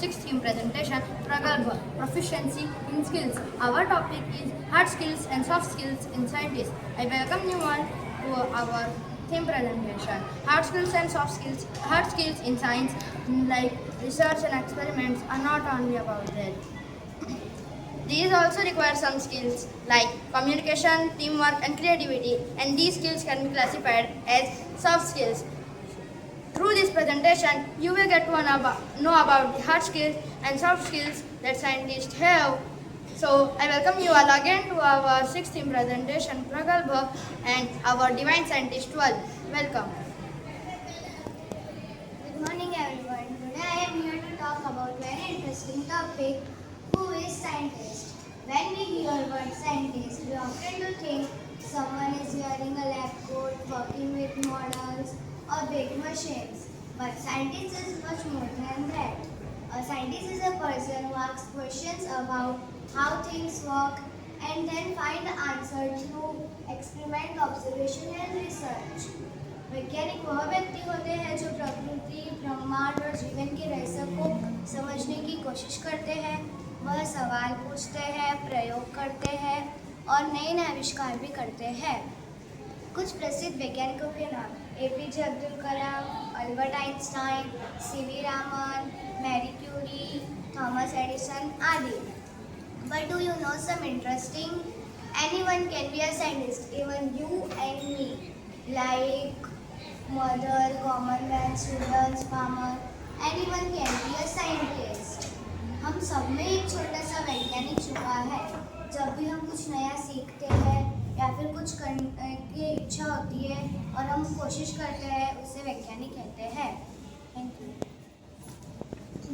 sixth theme presentation, Pragalbha, Proficiency in Skills. Our topic is hard skills and soft skills in scientists. I welcome you all to our theme presentation. Hard skills and soft skills. Hard skills in science, like research and experiments, are not only about that. These also require some skills like communication, teamwork, and creativity, and these skills can be classified as soft skills. Through this presentation, you will get to know about the hard skills and soft skills that scientists have. So, I welcome you all again to our sixth theme presentation, Pragalbha, and our Divine Scientist 12. Welcome. Good morning everyone. Today I am here to talk about very interesting topic, who is scientist. When we hear word scientist, we often do think someone is wearing a lab coat, working with models or big machines. But scientist is much more than that. A scientist is a person who asks questions about how things work and then find the answer through experiment, observation and research. वैज्ञानिक वह व्यक्ति होते हैं जो प्रकृति, ब्रह्मांड और जीवन के रहस्य को समझने की कोशिश करते हैं। वह सवाल पूछते हैं, प्रयोग करते हैं और नए नए आविष्कार भी करते हैं। कुछ प्रसिद्ध वैज्ञानिकों के नाम APJ Abdul Kalam, Albert Einstein, CV Raman, Marie Curie, Thomas Edison आदि। But do you know some interesting? Anyone can be a scientist, even you and me. Like mother, common man, students, farmer, anyone can be a scientist. हम सब में एक छोटा सा वैज्ञानिक छुपा है। जब भी हम कुछ नया सीखते हैं या फिर कुछ करने की इच्छा होती है और हम कोशिश करते हैं, उसे वैज्ञानिक कहते हैं। Thank you.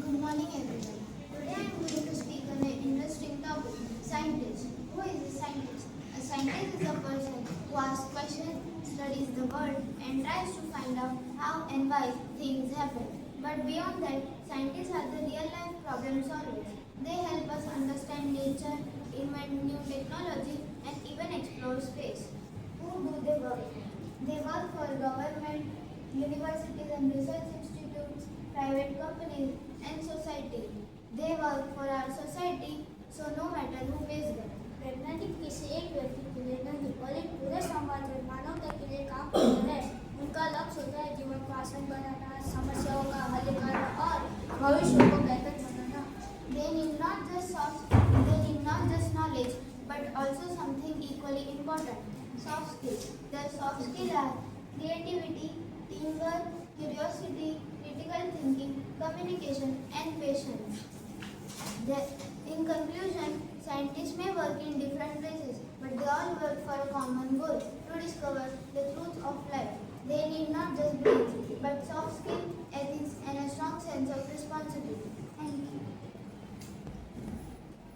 Good morning everyone. Today I am going to speak on an interesting topic, scientist. Who is a scientist? A scientist is a person who asks questions, studies the world and tries to find out how and why things happen. But beyond that, scientists are the real life problem solvers. They help us understand nature, invent new technology and even explore space. Who do they work for? They work for government, universities and research institutes, private companies and society. They work for our society, so no matter who pays them. वैज्ञानिक किसी एक व्यक्ति के लिए नहीं बल्कि पूरे समाज और मानवता के लिए काम करते हैं। उनका लक्ष्य होता है जीवन को आसान बनाना, समस्याओं का हल करना और भविष्य को बेहतर बनाना। They need not just knowledge, but also something equally important, soft skills. Their soft skills are creativity, teamwork, curiosity, critical thinking, communication, and patience. In conclusion, scientists may work in different places, but they all work for a common goal, to discover the truth of life. They need not just brains, but soft skills, ethics, and a strong sense of responsibility. Thank you.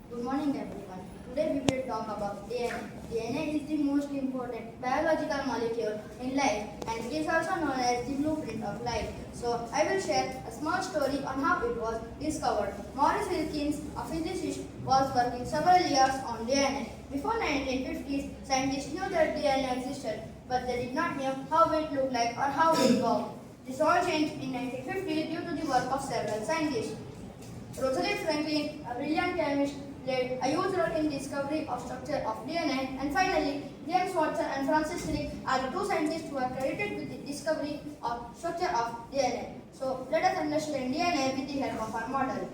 Good morning everyone. Today we will talk about DNA. DNA is the most important biological molecule in life and it is also known as the blueprint of life. So I will share a small story on how it was discovered. Maurice Wilkins, a physicist, was working several years on DNA. Before 1950s, scientists knew that DNA existed, but they did not know how it looked like or how it worked. This all changed in 1950 due to the work of several scientists. Rosalind Franklin, a brilliant chemist, played a huge role in the discovery of structure of DNA, and finally, James Watson and Francis Crick are the two scientists who are credited with the discovery of structure of DNA. So, let us understand DNA with the help of our model.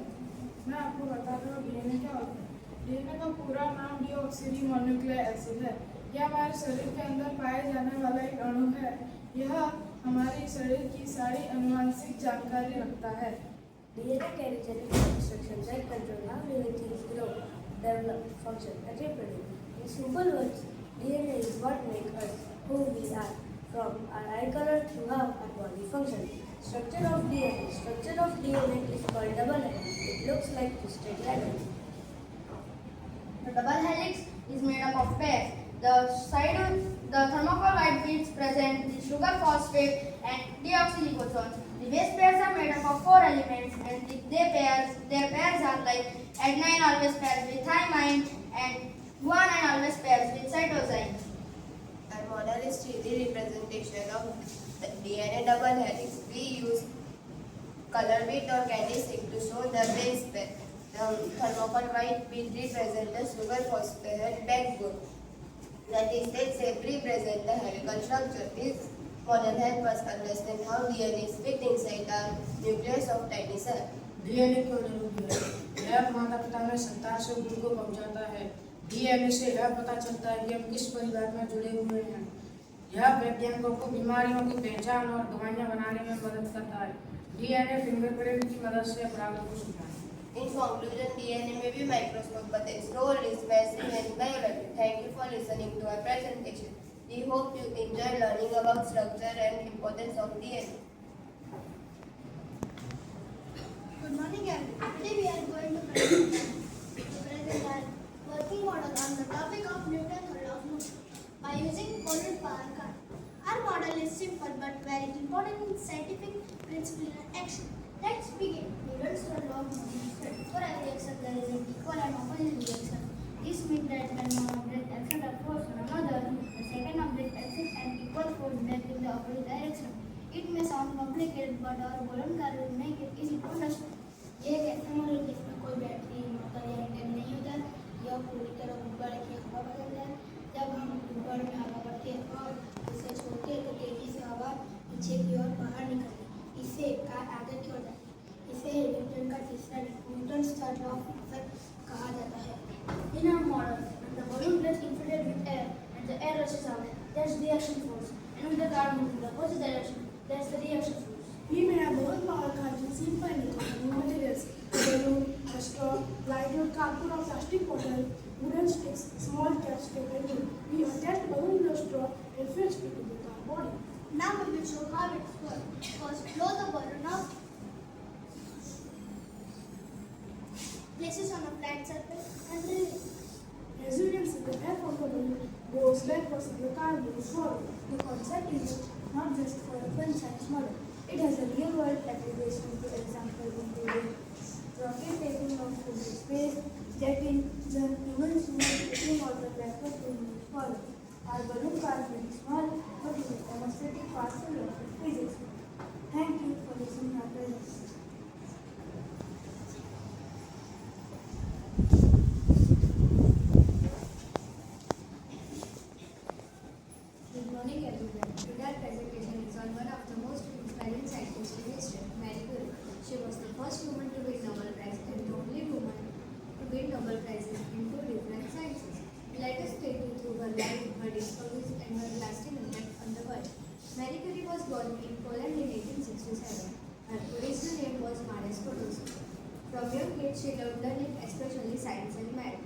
मैं आपको बताता हूँ DNA क्या होता है। DNA का पूरा नाम डीऑक्सी मोनोक्लिक एसिड है। यह हमारे शरीर के अंदर पाए जाने वाला एक अणु है। यह हमारे शरीर की सारी आनुवंशिक जानकारी रखता है। DNA carries genetic instructions that control how living things grow, develop, function, and reproduce. In simple words, DNA is what makes us who we are, from our eye color to how our body functions. Structure of DNA is called double helix. It looks like twisted ladder. The double helix is made up of pairs. The thermocol white beads present the sugar phosphate and deoxyribosomes. The base pairs are made up of 4 elements and their pairs are like adenine always pairs with thymine and guanine always pairs with cytosine. Our model is 3D representation of the DNA double helix. We use color bead or candy stick to show the base pair. The thermocol white bead represents the sugar phosphate backbone. That is, let's say represent the helical structure. This model helps us understand how DNA is fit inside the nucleus of tiny cell. DNA क्यों जरूरी है? यह माता पिता में संतान से गुण को पहुंचाता है। डीएनए से यह पता चलता है कि हम किस परिवार में जुड़े हुए हैं। यह वैज्ञानिकों को बीमारियों की पहचान और दवाइयां बनाने में मदद करता है। डीएनए फिंगरप्रिंट की मदद से अपराधों को सुनता है। In conclusion, DNA may be microscope, but its role is massive and biological. Thank you for listening to our presentation. We hope you enjoyed learning about structure and importance of DNA. Good morning everyone. Today we are going to present our working model on the topic of Newton's third law of motion by using Cold power card. Our model is simple but very important in scientific principle and action. Let's begin. Newton's third law of motion states for every action there is an equal and opposite reaction. This means that when one object exerts a force on another, the second object exerts an equal force back in the opposite direction. It may sound complicated, but our Coulomb car will make it easy to understand. ये एक ऐसा model जिसमें कोई battery motor या engine नहीं होता, यह पूरी तरह गुब्बारे की हवा बदल है। जब हम गुब्बारे में हवा भरते हैं और इसे छोड़ते हैं तो तेजी से हवा पीछे की ओर बाहर निकलती है। इससे कार आगे की ओर जाती है। इसे न्यूटन का तीसरा Newton's third law of motion कहा जाता है। In our model, when the balloon gets inflated with air and the air rushes out, that's the action force. And when the car moves in the opposite direction, that's the reaction force. We may have both power cards in simple new materials: a balloon, a straw, plywood, cardboard or plastic bottle, wooden sticks, small caps, paper tube. We attach the balloon to the straw and fix it with our body. Now we will show how it works. First, blow the balloon up. Place it on a flat surface and release. As you can see, the air from the balloon goes backwards and the car moves forward. The concept is not just for a fun science model. It has a real-world application. For example, including rocket taking off to space, jet engine, even small taking water backward to move forward. Our balloon car may be small, but it is demonstrating powerful laws of physics. Thank you for listening to our presentation. Good morning everyone. Today's presentation is on one of the most inspiring scientists in history, Marie Curie. She was the first woman to win Nobel Prize and the only woman to win Nobel Prizes in two different sciences. Let us take you through her life, her discoveries and her lasting impact on the world. Marie Curie was born in Poland in 1867. Her original name was Maria Skłodowska. From young age she loved learning, especially science and math.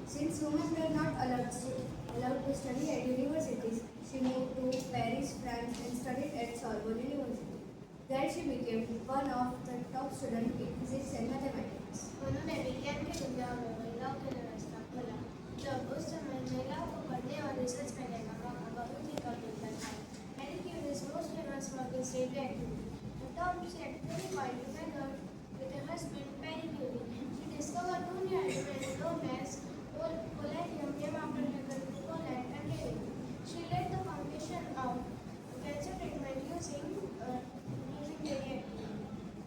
Since women were not allowed to study at universities, she moved to Paris, France and studied at Sorbonne University. There she became one of the top students in physics and mathematics. उन्होंने विज्ञान की दुनिया में महिलाओं के लिए रास्ता खोला। जब उस समय महिलाओं को पढ़ने और रिसर्च करने का मौका बहुत ही कम मिलता था। Marie Curie's most famous work is radioactivity. The term set purified together with her husband Marie Curie. She discovered two new elements known as polonium, after her trip to Poland and Hungary. She laid the foundation of cancer treatment using radioactivity.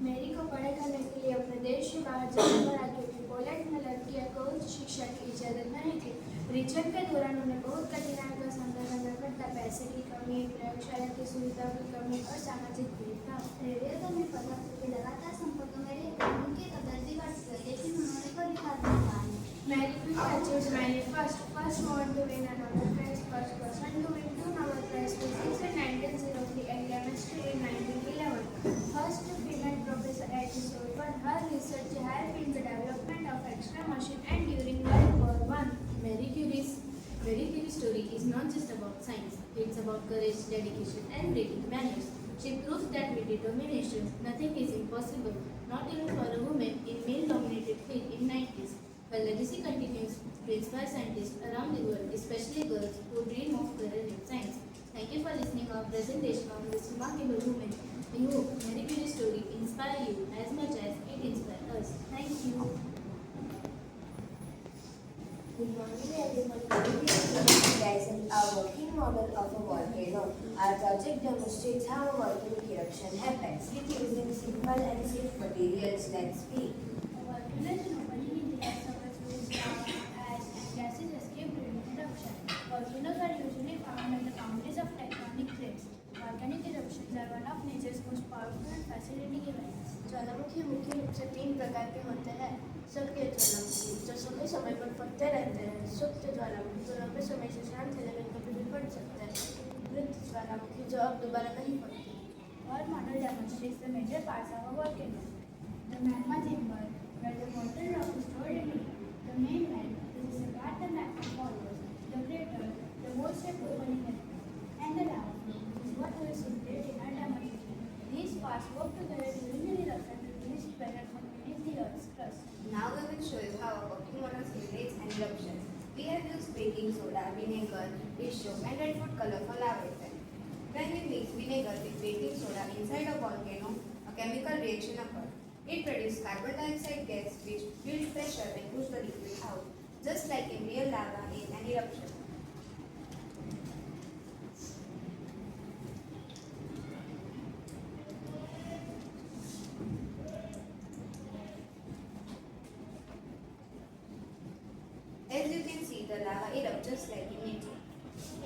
मेरी को पढ़ाई करने के लिए अपने देश से बाहर जाना पड़ा क्योंकि पोलैंड में लड़कियों को उच्च शिक्षा की इजाज़त नहीं थी। रिसर्च के दौरान उन्हें बहुत कठिनाइयों का सामना करना पड़ता, पैसे की कमी, प्रयोगशाला की सुविधाओं की कमी और सामाजिक भेदभाव। रेडियोधर्मी पदार्थों के लगातार संपर्क में रहकर उनकी दर्दी बढ़ती गई, लेकिन उन्होंने कोई विकास नहीं पाया। Marie Curie achieved many first woman to win a Nobel Prize, first person to win two Nobel Prize Physics in 1903 and Chemistry in 1911. First female professor at ISRO. Her research has been the development of extra machine and during World War I. Marie Curie's story is not just about science. It's about courage, dedication, and breaking barriers. She proves that with determination, nothing is impossible, not even for a woman in male-dominated field in 90s. Her legacy continues to inspire scientists around the world, especially girls who dream of career in science. Thank you for listening to our presentation on this remarkable woman. We hope Marie Curie's story inspires you as much as it inspires us. Thank you. Good morning everyone. Guys, our working model of a volcano. Our project demonstrates how a volcanic eruption happens with using simple and safe materials like speed. A volcano is an opening in the earth surface whose lava, ash, and gases escape during eruption. Volcanoes are usually found at the boundaries of tectonic plates. Volcanic eruptions are one of nature's most powerful and fascinating events. ज्वालामुखी मुख्य रूप से 3 प्रकार के होते हैं। सक्रिय ज्वालामुखी जो समय समय पर फटते रहते हैं। सुप्त ज्वालामुखी जो लंबे समय से शांत है लेकिन कभी भी फट सकते हैं। मृत ज्वालामुखी जो अब दोबारा नहीं फटती। Our model demonstrates the major parts of a volcano. The magma chamber, where the molten rock is stored in it. The mainland, which is a part the magma follows. The crater, the most opening it. And the lava flow, which is what we simulated in our demonstration. These parts work together during the eruption to release pressure from beneath the Earth's crust. Now we will show you how a working model simulates an eruption. We have used baking soda, vinegar, dish soap and red food color for lava effect. When we mix vinegar with baking soda inside a volcano, a chemical reaction occurs. It produces carbon dioxide gas which builds pressure and pushes the liquid out, just like in real lava in an eruption. As you can see, the lava erupts just like in nature.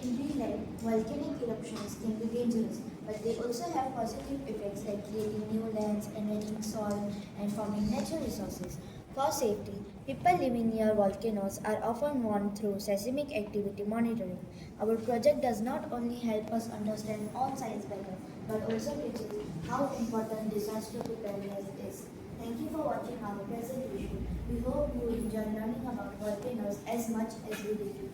In real life, volcanic eruptions can be dangerous, but they also have positive effects like creating new lands, enriching soil, and forming natural resources. For safety, people living near volcanoes are often warned through seismic activity monitoring. Our project does not only help us understand all science better, but also teaches how important disaster preparedness is. Thank you for watching our presentation. We hope you enjoy learning about volcanoes as much as we did.